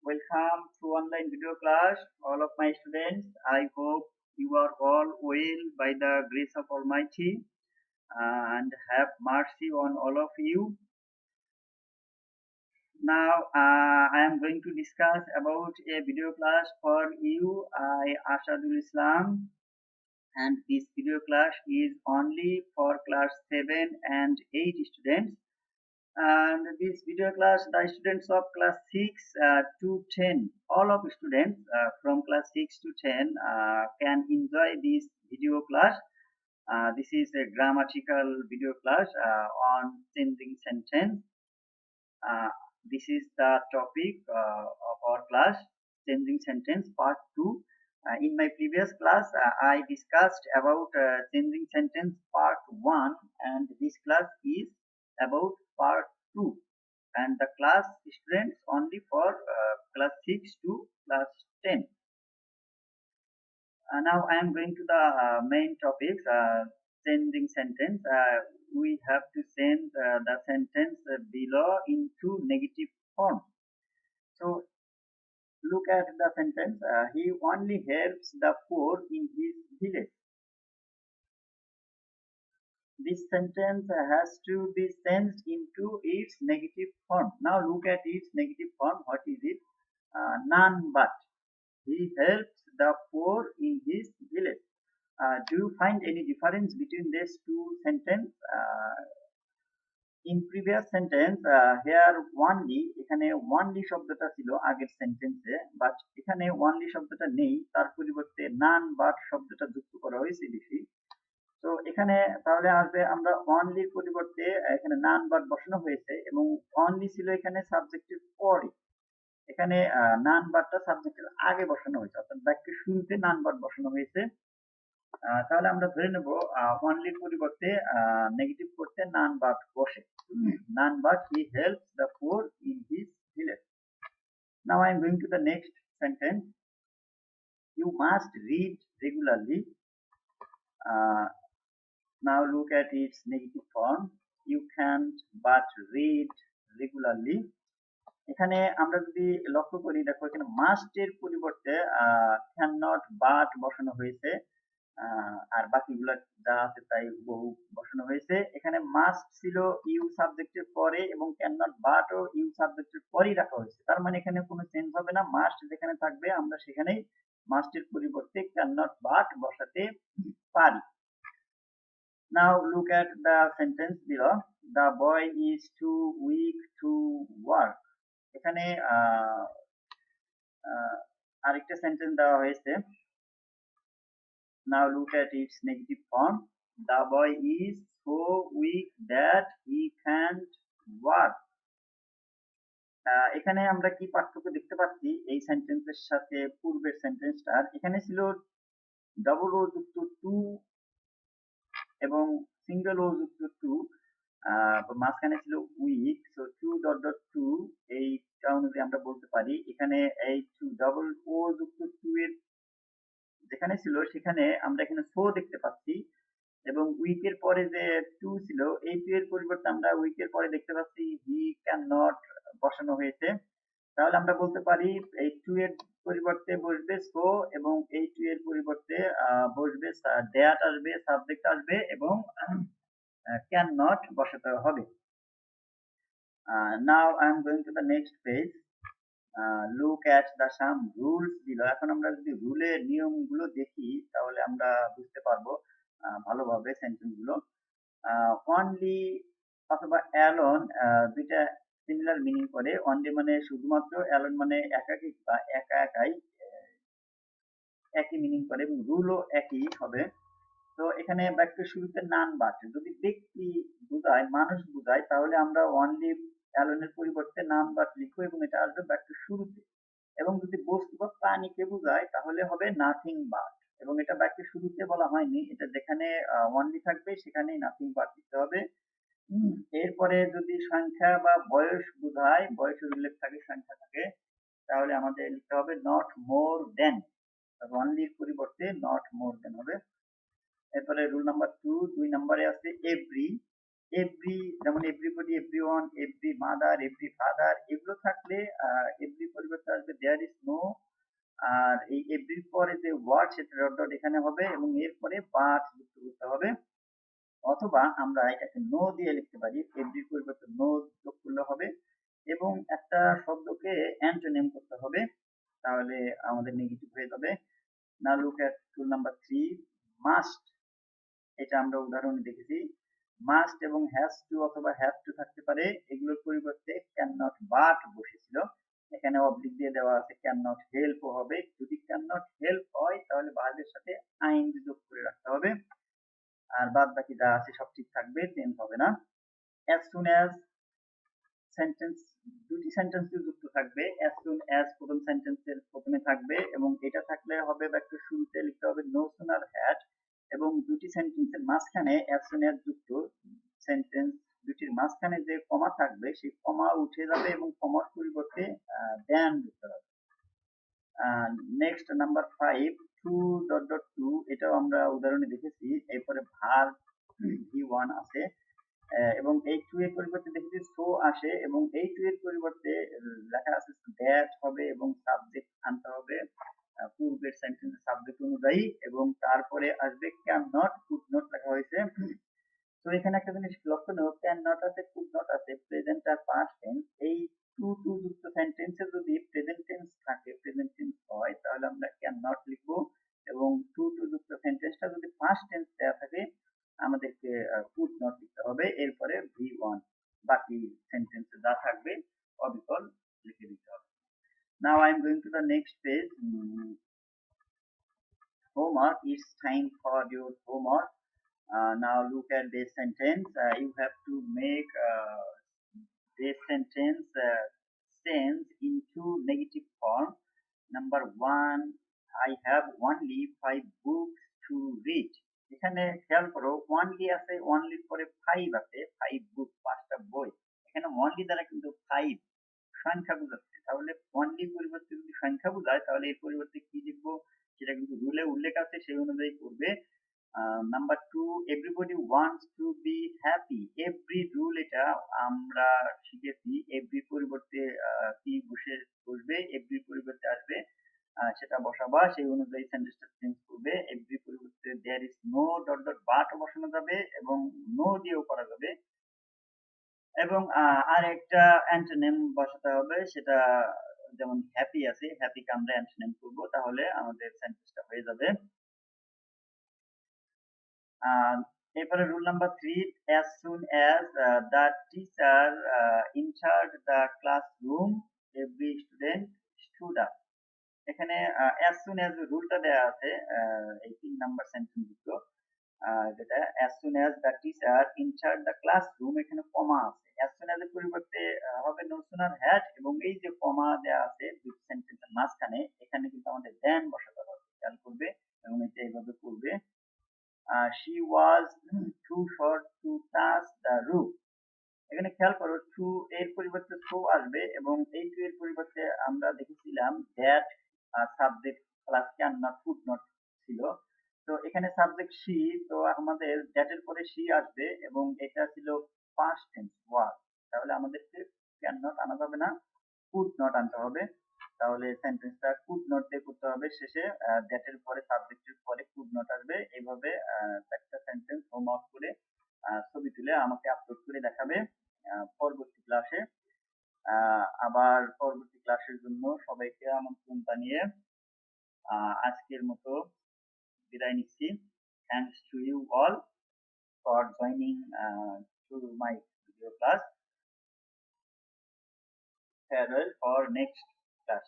Welcome to online video class, all of my students. I hope you are all well by the grace of Almighty and have mercy on all of you. Now, I am going to discuss about a video class for you. I, Ashadul Islam, and this video class is only for class 7 and 8 students. And this video class, the students of class 6 to 10, all of students from class 6 to 10 can enjoy this video class. This is a grammatical video class on changing sentence. This is the topic of our class, changing sentence part 2. In my previous class, I discussed about changing sentence part 1, and this class is about part 2, and the class students only for class 6 to class 10. Now I am going to the main topics, changing sentence. We have to change the sentence below into negative form. So look at the sentence. He only helps the poor in his village. This sentence has to be changed into its negative form. Now look at its negative form. What is it? None but. He helps the poor in his village. Do you find any difference between these two sentences? In previous sentence, here only, এখানে only শব্দটা ছিল আগের সেন্টেন্সে, but এখানে only শব্দটা নেই, তার পরিবর্তে none but শব্দটা যুক্ত করা হয়েছে বেশি। তো এখানে তাহলে আসবে আমরা only এর পরিবর্তে এখানে none but বসানো হয়েছে, এবং only ছিল এখানে সাবজেক্টের পরে, এখানে none butটা সাবজেক্টের আগে বসানো হয়েছে, অর্থাৎ বাক্যের শুরুতে none but বসানো হয়েছে। তাহলে আমরা ধরে নেব only এর পরিবর্তে নেগেটিভ করতে none but বসে। None but he helps the poor in his village. Now I am going to the next sentence. You must read regularly. Now look at its negative form. You can't but read regularly. এখানে আমরা যদি লক্ষ্য করি, দেখো এখানে must এর পরিবর্তে can not but বসানো হয়েছে, আর বাকিগুলো যা আছে তাই বহু বসানো হয়েছে। এখানে মাস্ট ছিল ইউ সাবজেক্টের পরে, এবং ক্যান নট বাট ও ইউ সাবজেক্টের পরেই রাখা হয়েছে, তার মানে এখানে কোনো চেঞ্জ হবে না, মাস্ট যেখানে থাকবে আমরা সেখানেই মাস্টের পরিবর্তে ক্যান নট বাট বসাতে পারি। Now look at the sentence below. The boy is too weak to work. এখানে আরেকটা সেন্টেন্স দেওয়া হয়েছে। Now look at its negative form. The boy is so weak that he can't work. এখানে আমরা কি পার্থক্য দেখতে পাচ্ছি এই সেন্টেন্সের সাথে পূর্বের সেন্টেন্সটার? এখানে ছিল ডবল ও যুক্ত টু এবং সিঙ্গেল ও যুক্ত টু, মাঝখানে ছিল weak, so too dot dot to, এইটা অনুযায়ী আমরা বলতে পারি এখানে এই টু ডবল ও যুক্ত টু এর যেখানে ছিল সেখানে আমরা এখানে সো দেখতে পাচ্ছি, এবং উইকের পরে যে টু ছিল এই টু এর পরিবর্তে আমরা উইকের পরে দেখতে পাচ্ছি হি ক্যান নট বসানো হয়েছে। তাহলে আমরা বলতে পারি এই টু এর পরিবর্তে বসবে সো, এবং এই টু এর পরিবর্তে বসবে দ্যাট আসবে, সাবজেক্ট আসবে, এবং ক্যান নট বসাতে হবে। Now I am going to the next page. Look at the some rules below. এখন আমরা যদি রুলের নিয়মগুলো দেখি তাহলে আমরা বুঝতে পারবো ভালোভাবে সেন্টেন্স গুলো। অনলি অথবা অ্যালোন দুইটা সিমিলার মিনিং করে। অনলি মানে শুধুমাত্র, অ্যালোন মানে একাকী বা একা একাই, একই মিনিং করে, এবং রুলও একই হবে। তো এখানে বাক্যের শুরুতে নান বাট, যদি ব্যক্তি বোঝায়, মানুষ বোঝায়, তাহলে আমরা অনলি অ্যালোনের পরিবর্তে নান বাট লিখবো, এবং এটা আসবে বাক্যের শুরুতে। এবং যদি বস্তু বা প্রাণীকে বোঝায় তাহলে হবে নাথিং বাট, এবং এটা বাক্যের শুরুতে বলা হয়নি, এটা যেখানে অনলি থাকবে সেখানেই নাথিং বাট লিখতে হবে। এরপরে যদি সংখ্যা বা বয়স বোঝায়, বয়সের উল্লেখ থাকে, সংখ্যা থাকে, তাহলে আমাদের লিখতে হবে নট মোর দেন, অনলির পরিবর্তে নট মোর দেন হবে। এরপরে রুল নাম্বার 2, 2 নম্বরে আছে এভরি। এভরি, যেমন everybody, everyone, every mother, every father, এগুলো থাকলে এভরি পরিবর্তে আসবে দেয়ার ইজ নো। আর এই এভরির পরে যে ওয়ার্ড সেটা ডট ডট এখানে হবে এবং এরপরে বাট যুক্ত করতে হবে, অথবা আমরা এটাকে নো দিয়ে লিখতে পারি, এভরির পরিবর্তে নো যোগ করলে হবে এবং একটা শব্দকে অ্যান্টোনিম করতে হবে, তাহলে আমাদের নেগেটিভ হয়ে যাবে। Now look at tool number 3, must. এটা আমরা উদাহরণে দেখেছি, মাস্ট এবং হ্যাজ টু অথবা হ্যাভ টু থাকতে পারে, এগুলোর পরিবর্তে ক্যান নট বাট বসেছিল, এখানে অবলিক দিয়ে দেওয়া আছে ক্যান নট হেল্প হবে, যদি ক্যান নট হেল্প হয় তাহলে ভার্বের সাথে আইন যোগ করে রাখতে হবে, আর বাদ বাকি যা আছে সব ঠিক থাকবে, চেঞ্জ হবে না। as soon as সেন্টেন্স, দুটি সেন্টেন্স যুক্ত থাকবে, as soon as প্রথম সেন্টেন্সের প্রথমে থাকবে এবং এটা থাকলে হবে বা একটু শুরুতে লিখতে হবে no sooner had, এবং দুটি সেন্টেন্সের মাঝখানে as soon as যুক্ত সেন্টেন্স দুটির মাঝখানে যে কমা থাকবে সেই কমা উঠে যাবে এবং কমার পরিবর্তে দেন যুক্ত হবে। Next number 5, too dot dot to, এটাও আমরা উদাহরণে দেখেছি, এরপরে ভার্ব V1 আছে এবং এই টু এর পরিবর্তে দেখেছি সো আসে এবং এই টু এর পরিবর্তে লেখা আছে দ্যাট হবে এবং সাবজেক্ট আনতে হবে পূর্বের সেন্টেন্সের সাবজেক্ট অনুযায়ী এবং তারপরে আসবে ক্যান নট, কুড নট লেখা হয়েছে। তো এখানে একটা জিনিস লক্ষ্য নেব, ক্যান নট আছে, কুড নট আছে, প্রেজেন্ট আর পাস্ট টেন্স, এই টু টু যুক্ত সেন্টেন্সে যদি প্রেজেন্ট টেন্স থাকে, প্রেজেন্ট টেন্স হয়, তাহলে আমরা ক্যান নট লিখবো এবং টু টু যুক্ত সেন্টেন্সটা যদি পাস্ট টেন্স দেওয়া থাকে আমাদেরকে কুড নট লিখতে হবে, এরপরে V1 বাকি সেন্টেন্সে যা থাকবে অবিকল লিখে দিতে হবে। Now I am going to the next page. Homework, it's time for your homework. Now look at this sentence. You have to make this sentence sense into negative form. Number 1, I have only 5 books to read. এখানে খেয়াল করো only আছে, only পরে 5 আছে, 5 বুক, 5টা বই, এখানে only দ্বারা কিন্তু 5 সংখ্যা বোঝাচ্ছে, তাহলে only পরিবর্তে যদি সংখ্যা বোঝায় তাহলে এর পরিবর্তে কি লিখবো সেটা কিন্তু রুলে উল্লেখ আছে, সেই অনুযায়ী করবে। Number 2, everybody wants to be happy, every rule এটা আমরা শিখেছি, এভরি পরিবর্তে কি বসবে, এভরি পরিবর্তে আসবে সেটা বসাবা, সেই অনুযায়ী সেন্টেন্সটা চেঞ্জ করবে, এভরি পরিবর্তে there is no dot dot but বসানো যাবে এবং নো দিয়েও করা যাবে এবং আর একটা অ্যান্টোনিম বসাতে হবে, সেটা যেমন হ্যাপি আছে, হ্যাপিকে আমরা অ্যান্টোনিম করব, তাহলে আমাদের সেন্টেন্সটা হয়ে যাবে। এরপরে rule number 3, as soon as the teacher entered the classroom every student stood up, এখানে as soon as রুলটা দেয়া আছে এই 3 নাম্বার সেন্টেন্স যুক্ত, যেটা as soon as the teacher entered the classroom, এখানে কমা আছে, as soon as এর পরিবর্তে হবে no sooner had এবং এই যে কমা দেয়া আছে দুই সেন্টেন্সের মাঝখানে, এখানে কিন্তু আমাদের দেন বসাতে হবে, খেয়াল করবে এবং এটা এইভাবে করবে, she was too short to touch the roof, এখানে খেয়াল করো টু এর পরিবর্তে সো আসবে এবং এই টু এর পরিবর্তে আমরা দেখেছিলাম that subject plus can not, could not ছিল, তো এখানে সাবজেক্ট শি, তো আমাদের দ্যাট এর পরে শি আসবে এবং এটা ছিল পাস্ট টেন্স ওয়াজ, তাহলে আমাদেরকে ক্যান নট আনা যাবে না, কুড নট আনতে হবে, তাহলে সেন্টেন্সটা কুড নট দিয়ে করতে হবে, শেষে দ্যাট এর পরে সাবজেক্টের পরে কুড নট আসবে, এইভাবে একটা সেন্টেন্স হোমওয়ার্ক করে ছবি তুলে আমাকে আপলোড করে দেখাবে পরবর্তী ক্লাসে। আবার পরবর্তী ক্লাসের জন্য সবাইকে আমন্ত্রণ জানিয়ে আজকের মতো বিদায় নিচ্ছি। Thanks to you all for joining to my video class. Farewell for next class.